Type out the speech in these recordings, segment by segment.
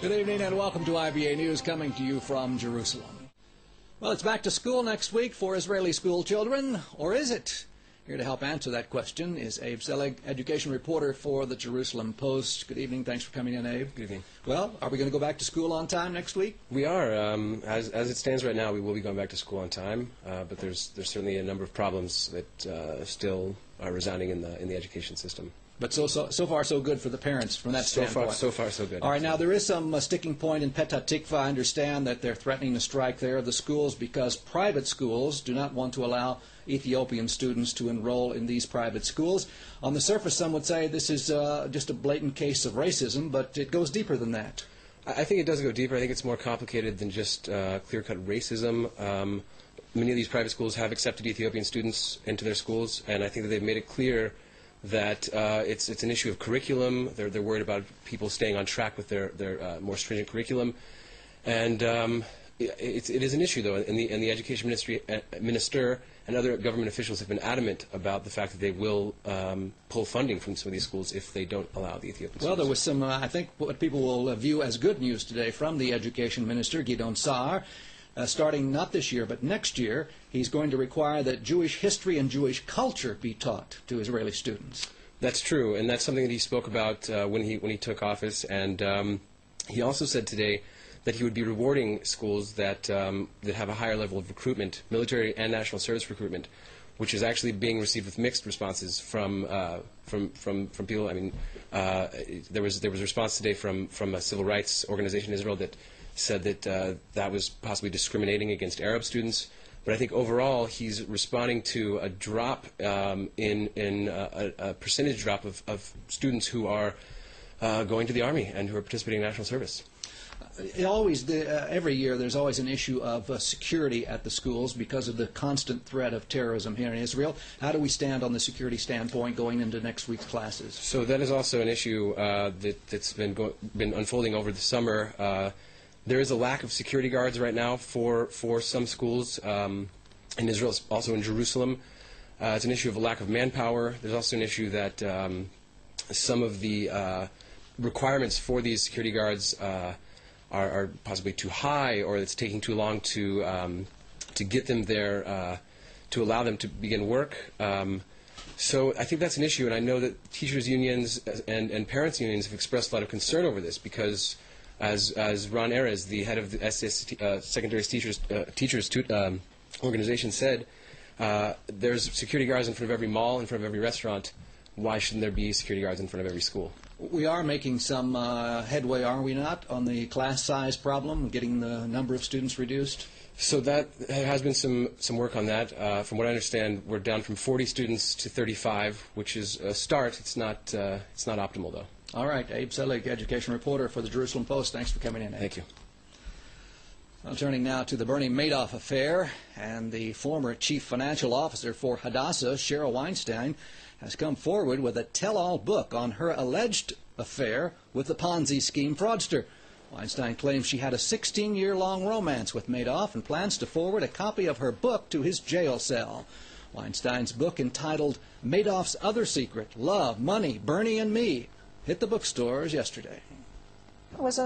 Good evening and welcome to IBA News, coming to you from Jerusalem. Well, it's back to school next week for Israeli school children, or is it? Here to help answer that question is Abe Selig, education reporter for the Jerusalem Post. Good evening. Thanks for coming in, Abe. Good evening. Well, are we going to go back to school on time next week? We are. As it stands right now, we will be going back to school on time, but there's certainly a number of problems that still are resounding in the education system. But so far, so good for the parents from that standpoint. So far, so good. All right, now there is some sticking point in Petah Tikva. I understand that they're threatening to strike there, the schools, because private schools do not want to allow Ethiopian students to enroll in these private schools. On the surface, some would say this is just a blatant case of racism, but it goes deeper than that. I think it does go deeper. I think it's more complicated than just clear-cut racism. Many of these private schools have accepted Ethiopian students into their schools, and I think that they've made it clear that it's an issue of curriculum. They're worried about people staying on track with their more stringent curriculum, and it is an issue, though. And the education minister and other government officials have been adamant about the fact that they will pull funding from some of these schools if they don't allow the Ethiopian Well, schools. there was some, I think, what people will view as good news today from the education minister, Gideon Saar. Starting not this year, but next year, he's going to require that Jewish history and Jewish culture be taught to Israeli students. That's true, and that's something that he spoke about when he took office. And he also said today that he would be rewarding schools that have a higher level of recruitment, military and national service recruitment, which is actually being received with mixed responses from people. I mean, there was a response today from a civil rights organization in Israel that said that that was possibly discriminating against Arab students. But I think overall he's responding to a drop in a percentage drop of students who are going to the Army and who are participating in national service. Every year there's always an issue of security at the schools because of the constant threat of terrorism here in Israel. How do we stand on the security standpoint going into next week's classes? So that is also an issue that's been unfolding over the summer. There is a lack of security guards right now for some schools in Israel, also in Jerusalem. It's an issue of a lack of manpower. There's also an issue that some of the requirements for these security guards are possibly too high, or it's taking too long to get them there, to allow them to begin work. So I think that's an issue, and I know that teachers' unions and parents' unions have expressed a lot of concern over this because, as Ron Erez, the head of the Secondary Teachers Organization, said, there's security guards in front of every mall, in front of every restaurant. Why shouldn't there be security guards in front of every school? We are making some headway, are we not, on the class size problem, getting the number of students reduced? So there has been some work on that. From what I understand, we're down from 40 students to 35, which is a start. It's not optimal, though. All right, Abe Selig, education reporter for the Jerusalem Post. Thanks for coming in, Abe. Thank you. Well, turning now to the Bernie Madoff affair, and the former chief financial officer for Hadassah, Sheryl Weinstein, has come forward with a tell-all book on her alleged affair with the Ponzi scheme fraudster. Weinstein claims she had a 16-year-long romance with Madoff and plans to forward a copy of her book to his jail cell. Weinstein's book, entitled Madoff's Other Secret, Love, Money, Bernie and Me, hit the bookstores yesterday. It was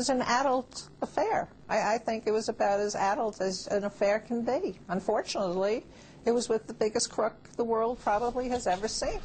an adult affair. I think it was about as adult as an affair can be. Unfortunately, it was with the biggest crook the world probably has ever seen.